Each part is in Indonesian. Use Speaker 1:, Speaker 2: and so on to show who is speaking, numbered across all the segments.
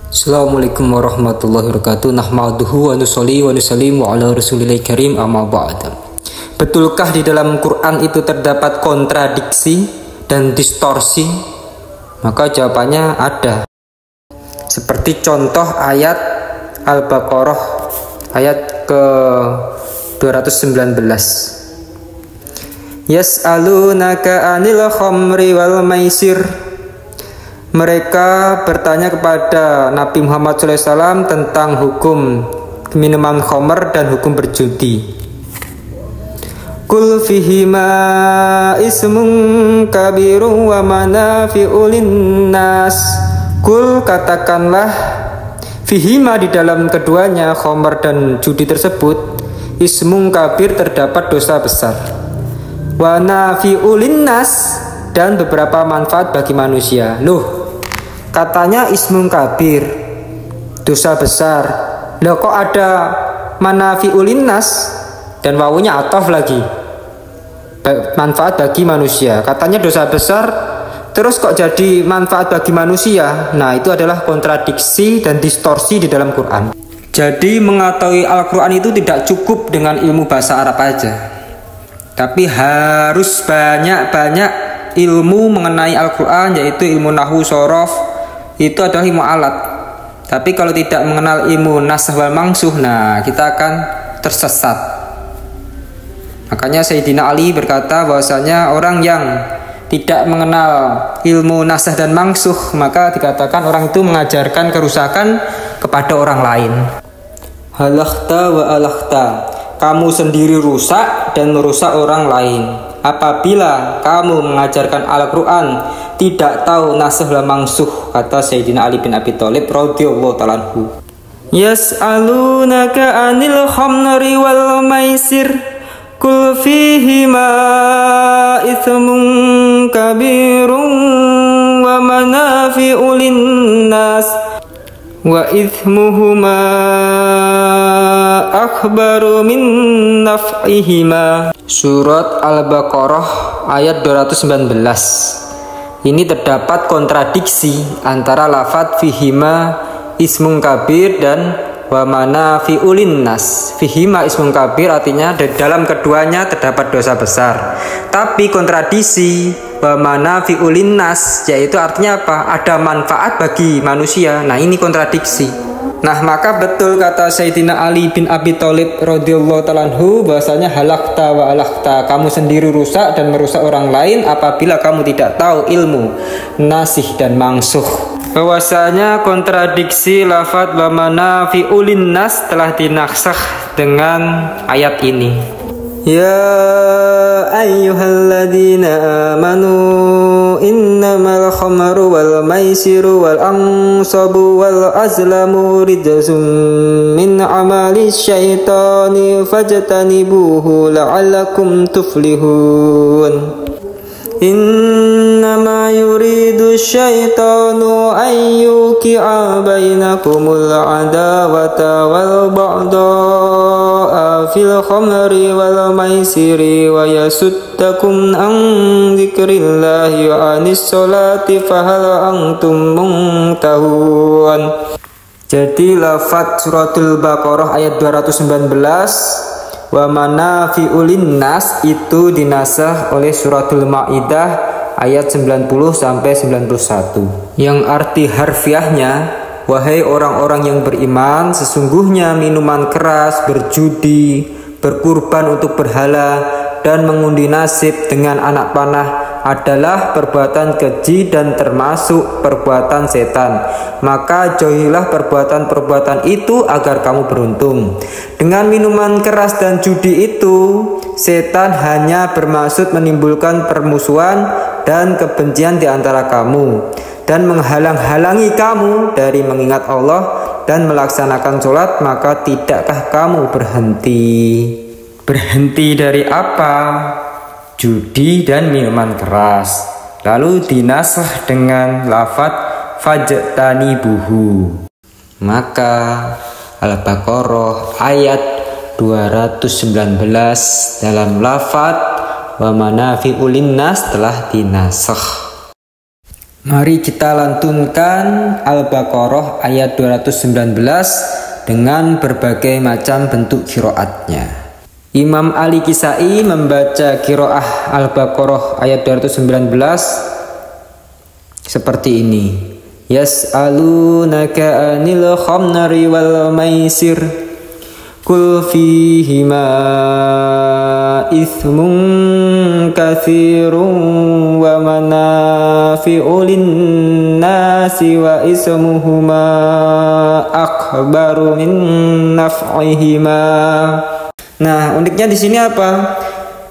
Speaker 1: Assalamualaikum warahmatullahi wabarakatuh. Nahmaduhu wa nusolli wa nusallimu ala rasulillahil karim amma ba'd. Betulkah di dalam Quran itu terdapat kontradiksi dan distorsi? Maka jawabannya ada. Seperti contoh ayat Al-Baqarah ayat ke 219. Yas'alunaka 'anil khamri wal maisir. Mereka bertanya kepada Nabi Muhammad SAW tentang hukum minuman khamr dan hukum berjudi. Qul fihima ismun kabirun wa manafi'u linnas. Qul, katakanlah, fihima, di dalam keduanya, khamr dan judi tersebut, ismun kabir, terdapat dosa besar, wa nafi'u linnas, dan beberapa manfaat bagi manusia. Loh, katanya ismun kabir, dosa besar. Loh, kok ada manafi'ul linnas dan wawunya ataf lagi, manfaat bagi manusia. Katanya dosa besar, terus kok jadi manfaat bagi manusia? Nah, itu adalah kontradiksi dan distorsi di dalam Quran. Jadi mengetahui Al-Quran itu tidak cukup dengan ilmu bahasa Arab aja, tapi harus banyak-banyak ilmu mengenai Al-Quran, yaitu ilmu nahwu, shorof. Itu adalah ilmu alat. Tapi kalau tidak mengenal ilmu nasakh wal mansuh, nah kita akan tersesat. Makanya Sayyidina Ali berkata bahwasanya orang yang tidak mengenal ilmu nasakh dan mansuh, maka dikatakan orang itu mengajarkan kerusakan kepada orang lain. Halakta wa alakta, kamu sendiri rusak dan merusak orang lain apabila kamu mengajarkan Al-Quran tidak tahu nasakh wal mansuh, kata Sayyidina Ali bin Abi Thalib radhiyallahu ta'ala anhu. Yas'alunaka 'anil khamri wal maisir, qul fihima itsmun kabirun wa manafi'u linnas wa itsmuhuma akhbaru min naf'ihima. Surat Al-Baqarah ayat 219. Ini terdapat kontradiksi antara lafadz fihima ismun kabir dan wa manafi'u linnas. Fihima ismun kabir artinya dalam keduanya terdapat dosa besar. Tapi kontradiksi wa manafi'u linnas, yaitu artinya apa? Ada manfaat bagi manusia. Nah, ini kontradiksi. Nah, maka betul kata Sayyidina Ali bin Abi Thalib radhiyallahu ta'ala anhu bahwasanya halakta wa alakta, kamu sendiri rusak dan merusak orang lain apabila kamu tidak tahu ilmu nasih dan mansuh. Bahwasanya kontradiksi lafadz wa manafi'u linnas telah dinaksakh dengan ayat ini. Ya ayyuhalladzina amanu innamal khamru wal maisiru wal ansabu wal azlamu rijzun min amali syaitani fajtanibuhu la'allakum tuflihun. Innama yuridu syaitanu an yuqi'a bainakumul adawata wal baghdha'a fil khamri wal maisiri wa yasuddakum an dzikrillahi wa anis sholati fahal antum muntahun. Jadi lafadz suratul Baqarah ayat 219 wa manafi'u linnas itu dinasakh oleh suratul Maidah ayat 90 sampai 91. Yang arti harfiahnya, wahai orang-orang yang beriman, sesungguhnya minuman keras, berjudi, berkurban untuk berhala, dan mengundi nasib dengan anak panah adalah perbuatan keji dan termasuk perbuatan setan. Maka jauhilah perbuatan-perbuatan itu agar kamu beruntung. Dengan minuman keras dan judi itu, setan hanya bermaksud menimbulkan permusuhan dan kebencian di antara kamu dan menghalang-halangi kamu dari mengingat Allah dan melaksanakan sholat. Maka tidakkah kamu berhenti dari apa? Judi dan minuman keras. Lalu dinasakh dengan lafadz fajtanibuhu. Maka Al-Baqarah ayat 219 dalam lafadz wa manafi'u linnas telah dinasakh. Mari kita lantunkan Al-Baqarah ayat 219 dengan berbagai macam bentuk qiraatnya. Imam Ali Kisai membaca qiraah Al-Baqarah ayat 219 seperti ini. Yas'alunaka 'anil khamri wal maisir qul fihima ithmun katsirun wa manafi'u lin-nasi wa ismuhuma akbaru min naf'ihima. Nah, uniknya di sini apa?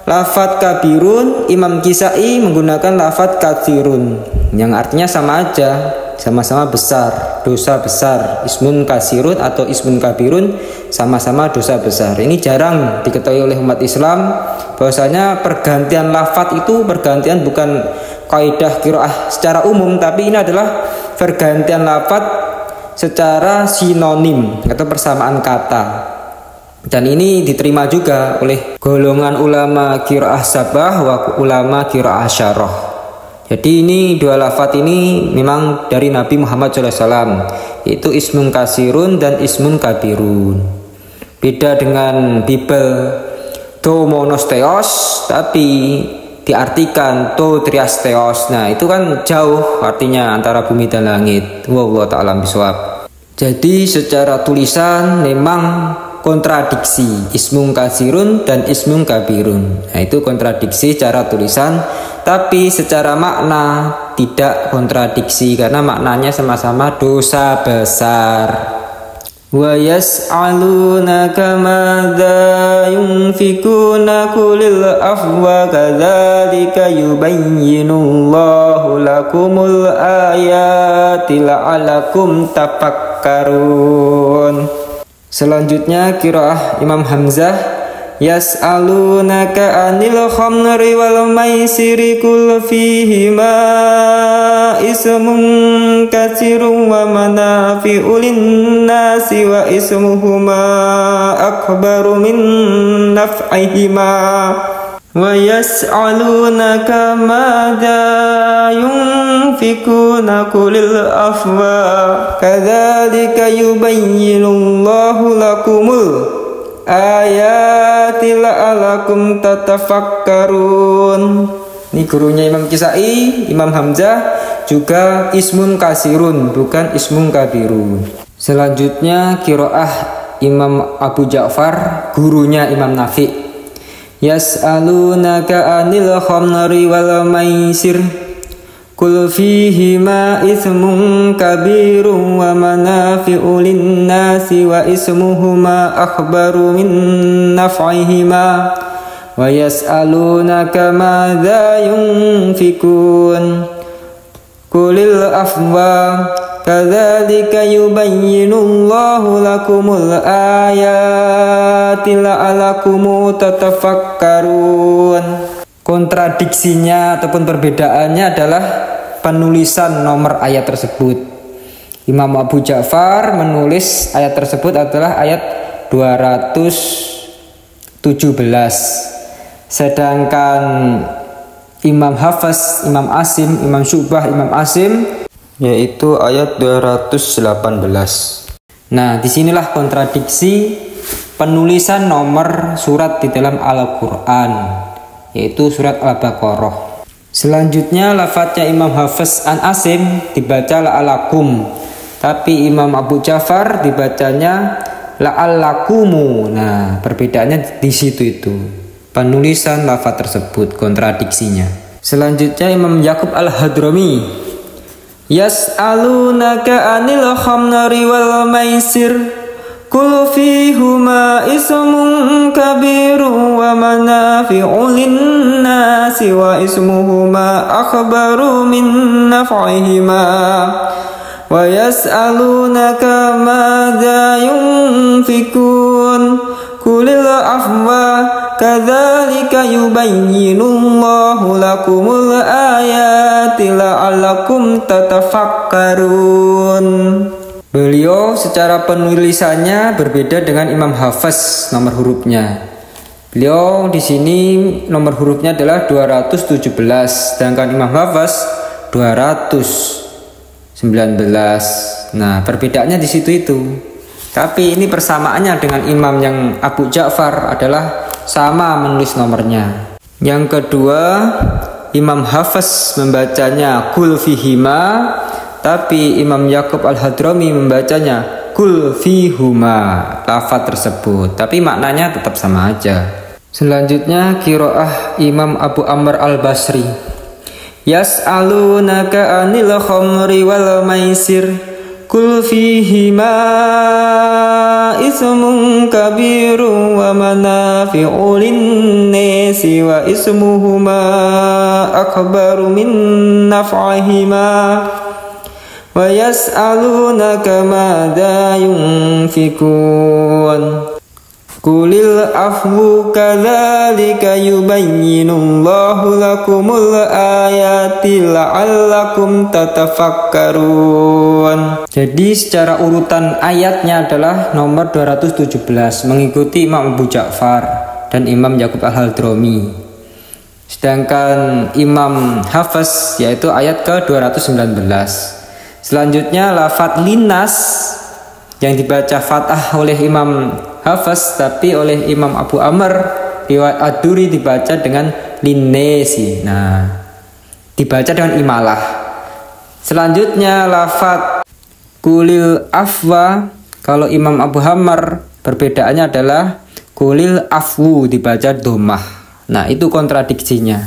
Speaker 1: Lafadz kabirun, Imam Kisai menggunakan lafadz katsirun yang artinya sama aja, sama-sama besar, dosa besar. Ismun kasirun atau ismun kabirun sama-sama dosa besar. Ini jarang diketahui oleh umat Islam bahwasanya pergantian lafadz itu pergantian bukan kaidah qiraah secara umum, tapi ini adalah pergantian lafadz secara sinonim atau persamaan kata. Dan ini diterima juga oleh golongan ulama qiraah sabah wa ulama qiraah syarah. Jadi ini dua lafadz ini memang dari Nabi Muhammad SAW, yaitu ismun kasirun dan ismun kabirun. Beda dengan Bible to monosteos tapi diartikan to triasteos. Nah, itu kan jauh artinya antara bumi dan langit. Wallahu ta'ala bishawab. Jadi secara tulisan memang kontradiksi ismun kasirun dan ismun kabirun. Nah, itu kontradiksi secara tulisan, tapi secara makna tidak kontradiksi karena maknanya sama-sama dosa besar. Wa yas'alunaka madza yunfikuna qulil afwa kadzalika yubayyinullahu lakumul ayati la'alakum tafakkarun. Selanjutnya qiraah Imam Hamzah, yas'alunaka 'anil khamri wal maisiri qul fihima ismun katsirun wa manafi'u lin-nasi wa ismuhuma akbaru min naf'ihima. Wa yas'alunaka madza yunfikuna qulil afwa kadzalika yubayyinullahu lakumul ayati la'alakum tatafakkarun. Ini gurunya Imam Kisai, Imam Hamzah juga ismun kasirun bukan ismun kabirun. Selanjutnya qiraah Imam Abu Ja'far, gurunya Imam Nafi'. Yas'alunaka 'anil khamri wal maisir qul fihima ithmun kabirun wa manafi'u lin-nasi wa ismuhuma akhbaru min naf'ihima wa yas'alunaka madza yunfikun qulil afwa kadzalika yubayyinullahu lakumul ayati la'alakum tatafakkarun. Kontradiksinya ataupun perbedaannya adalah penulisan nomor ayat tersebut. Imam Abu Ja'far menulis ayat tersebut adalah ayat 217. Sedangkan Imam Hafs, Imam Asim, Imam Syu'bah, Imam Asim yaitu ayat 218. Nah, disinilah kontradiksi penulisan nomor surat di dalam Al-Quran, yaitu surat Al-Baqarah. Selanjutnya lafadznya Imam Hafs an Asim dibaca la'alakum, tapi Imam Abu Ja'far dibacanya la'alakumu. Nah, perbedaannya di situ itu. Penulisan lafadz tersebut kontradiksinya. Selanjutnya Imam Yaqub Al-Hadrami, yas'alunaka 'anil khamri wal maisir qul fihuma ismun kabirun wa manafi'u lin-nasi wa ismuhuma akhbaru min naf'ihima wa yas'alunaka madza yunfikun qulil afwa kadzalika yubayyinullahu lakumul ayati la'alakum tatafakkarun. Beliau secara penulisannya berbeda dengan Imam Hafs nomor hurufnya. Beliau di sini nomor hurufnya adalah 217, sedangkan Imam Hafs 219. Nah, perbedaannya di situ itu. Tapi ini persamaannya dengan imam yang Abu Ja'far adalah sama menulis nomornya. Yang kedua, Imam Hafs membacanya kul fihima, tapi Imam Yaqub Al-Hadrami membacanya kul fihuma, lafaz tersebut, tapi maknanya tetap sama aja. Selanjutnya qiraah Imam Abu Amr Al-Basri. Yas'alunaka 'anil khamri wal maisir kul fihima ismun kabirun wa manafi'u lin-nasi wa ismuhuma akbaru min naf'ihima wa yas'alunaka madza yunfikun Qulil afwu kadzalika yubayyinullahu lakumul ayati la'allakum tatafakkarun. Jadi secara urutan ayatnya adalah nomor 217 mengikuti Imam Abu Ja'far dan Imam Yaqub Al-Hadrami. Sedangkan Imam Hafs yaitu ayat ke-219. Selanjutnya lafadz linnas yang dibaca fathah oleh Imam Hafs tapi oleh Imam Abu Amr riwayat Ad-Duri dibaca dengan linnesi. Nah, dibaca dengan imalah. Selanjutnya lafadz kulil afwa kalau Imam Abu Amr perbedaannya adalah kulil afwu dibaca dhammah. Nah, itu kontradiksinya.